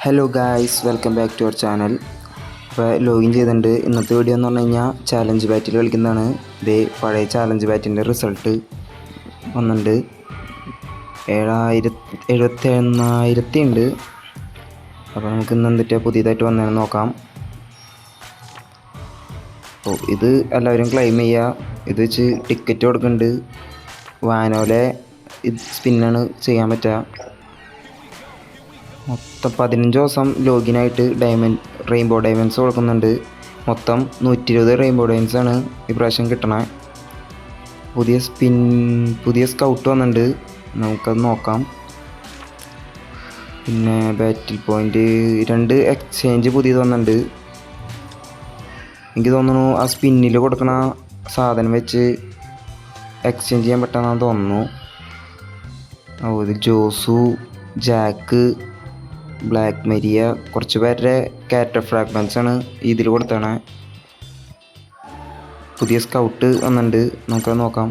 Hello guys, welcome back to our channel. അപ്പോൾ login ചെയ്തിട്ടുണ്ട്. ഇന്നത്തെ വീഡിയോ എന്ന് പറഞ്ഞു കഴിഞ്ഞാൽ ചാലഞ്ച് ബാറ്റിൽ കളിക്കുന്നതാണ്. ഇതേ പഴയ ചാലഞ്ച് ബാറ്റിൻ്റെ റിസൾട്ട് വന്നിട്ടുണ്ട്. 78,000 ഉണ്ട്. അപ്പോൾ നമുക്ക് ഇന്ന് എന്തിട്ടാണ് പുതിയതായിട്ട് വന്നതെന്ന് നോക്കാം. അപ്പോൾ ഇത് എല്ലാവരും ക്ലെയിം ചെയ്യുക. ഇത് വെച്ച് ടിക്കറ്റ് കൊടുക്കുന്നുണ്ട്. വാനോലെ ഇത് സ്പിന്നാണ് ചെയ്യാൻ പറ്റുക. മൊത്തം 15 ദിവസം ലോഗിനായിട്ട് റെയിൻബോ ഡയമണ്ട്സ് കൊടുക്കുന്നുണ്ട്. മൊത്തം 120 റെയിൻബോ ഡയമണ്ട്സാണ് ഈ പ്രാവശ്യം കിട്ടണത്. പുതിയ സ്കൗട്ട് വന്നിട്ടുണ്ട്, നമുക്കത് നോക്കാം. പിന്നെ ബാറ്റിൽ പോയിൻ്റ് 2 എക്സ്ചേഞ്ച് പുതിയത് വന്നിട്ടുണ്ട്. എനിക്ക് തോന്നുന്നു ആ സ്പിന്നിൽ കൊടുക്കണ സാധനം വെച്ച് എക്സ്ചേഞ്ച് ചെയ്യാൻ പറ്റാമെന്നാണ് തോന്നുന്നു. ഇത് ജോസു, ജാക്ക്, ബ്ലാക്ക് മരിയ, കുറച്ച് പേരുടെ കാരക്ടർ ഫ്രാഗ്മെൻറ്റ്സ് ആണ് ഇതിൽ കൊടുത്തത്. പുതിയ സ്കൗട്ട് വന്നിട്ടുണ്ട്, നമുക്കത് നോക്കാം.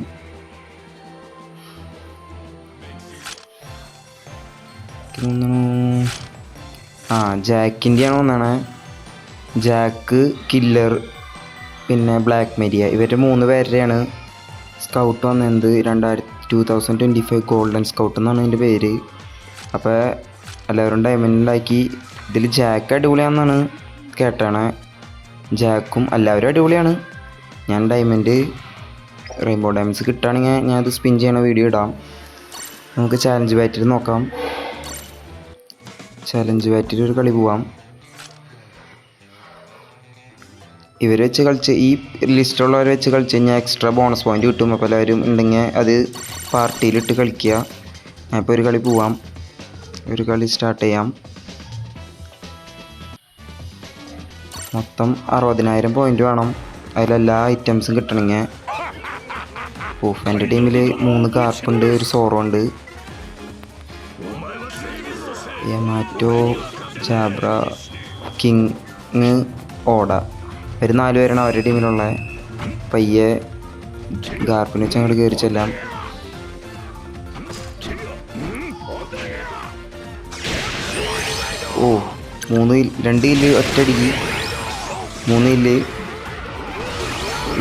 ജാക്കിൻ്റെയാണ് വന്നാണ്. ജാക്ക്, കില്ലർ, പിന്നെ ബ്ലാക്ക് മരിയ, ഇവരുടെ 3 പേരുടെയാണ് സ്കൗട്ട് വന്നത്. 2025 ഗോൾഡൻ സ്കൗട്ട് എന്നാണ് ഇതിൻ്റെ പേര്. അപ്പോൾ എല്ലാവരും ഡയമണ്ടിലാക്കി. ഇതിൽ ജാക്ക് അടിപൊളിയാണെന്നാണ് കേട്ടാണ്. ജാക്കും എല്ലാവരും അടിപൊളിയാണ്. ഞാൻ റെയിൻബോ ഡയമണ്ട്സ് കിട്ടുകയാണെങ്കിൽ ഞാനത് സ്പിൻ ചെയ്യണ വീഡിയോ ഇടാം. നമുക്ക് ചാലഞ്ച് ബാറ്റിൽ നോക്കാം. ചാലഞ്ച് ബാറ്റിൽ ഒരു കളി പോവാം. ഇവർ വെച്ച് കളിച്ച് ഈ ലിസ്റ്റുള്ളവർ വെച്ച് കളിച്ച് കഴിഞ്ഞാൽ എക്സ്ട്രാ ബോണസ് പോയിൻ്റ് കിട്ടും. അപ്പോൾ എല്ലാവരും ഉണ്ടെങ്കിൽ അത് പാർട്ടിയിലിട്ട് കളിക്കുക. ഞാനിപ്പോൾ ഒരു കളി പോവാം. ഒരു കളി സ്റ്റാർട്ട് ചെയ്യാം. മൊത്തം 60,000 പോയിൻ്റ് വേണം അതിലെല്ലാ ഐറ്റംസും കിട്ടണമെങ്കിൽ. എൻ്റെ ടീമിൽ 3 കാർപ്പുണ്ട്, ഒരു സോറോ ഉണ്ട്, യമാറ്റോ, ജാബ്ര, കിങ്, ഓട. ഒരു 4 പേരാണ് അവരുടെ ടീമിലുള്ളത്. പയ്യെ ഗാർപ്പിന് വെച്ച് അങ്ങോട്ട് കയറി ചെല്ലാം. ഓ 2 കില്ല് ഒറ്റയടിക്ക്, 3 കില്ല്.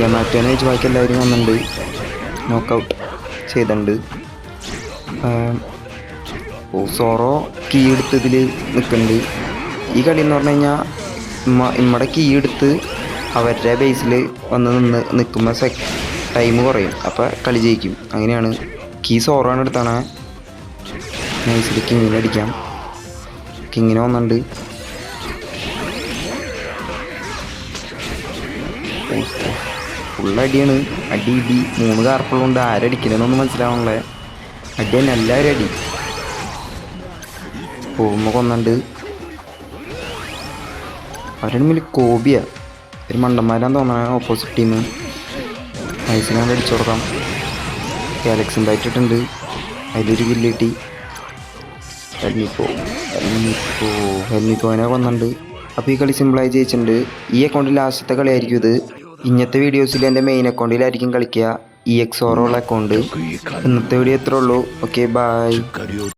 യമാറ്റോനെ വെച്ച് ബാക്കി എല്ലാവരും വന്നിട്ടുണ്ട്. നോക്കൗട്ട് ചെയ്തിട്ടുണ്ട്. സോറോ കീ എടുത്തതിൽ നിൽക്കുന്നുണ്ട്. ഈ കളി എന്ന് പറഞ്ഞു കഴിഞ്ഞാൽ നമ്മുടെ കീ എടുത്ത് അവരുടെ ബേസിൽ വന്ന് നിൽക്കുമ്പോൾ ടൈം കുറയും, അപ്പോൾ കളി ജയിക്കും. അങ്ങനെയാണ്. കീ സോറോആണ് എടുത്താണ്. നൈസിൽ കിങ്ങിനെ അടിക്കാം. കിങ്ങിനെ വന്നിട്ടുണ്ട്. ഫുള്ളടിയാണ്. അടി 3 കാർപ്പുള്ളതുകൊണ്ട് ആരടിക്കലെന്നൊന്നും മനസ്സിലാവണല്ലേ. അടി തന്നെ, എല്ലാവരും അടി. പോകുമ്പോൾ കൊന്നുണ്ട്. അവരുടെ മുന്നിൽ കോബിയ, ഒരു മണ്ടന്മാരാന്ന് തോന്നണ ഓപ്പോസിറ്റ് ടീം. നൈസിനാണ്ട് അടിച്ചു കൊടുക്കാം. ഗാലക്സി ബാറ്റിട്ടുണ്ട്, അതിലൊരു കില്ല് കിട്ടി. ഹെൽമിക്കോനെ വന്നിട്ടുണ്ട്. അപ്പോൾ ഈ കളി സിമ്പിളായി ജയിച്ചിട്ടുണ്ട്. ഈ അക്കൗണ്ടിൽ ലാസ്റ്റത്തെ കളിയായിരിക്കും ഇത്. ഇന്നത്തെ വീഡിയോസിൽ എൻ്റെ മെയിൻ അക്കൗണ്ടിലായിരിക്കും കളിക്കുക, EXORO ഉള്ള അക്കൗണ്ട്. ഇന്നത്തെ വീഡിയോ എത്ര ഉള്ളൂ. Okay, by.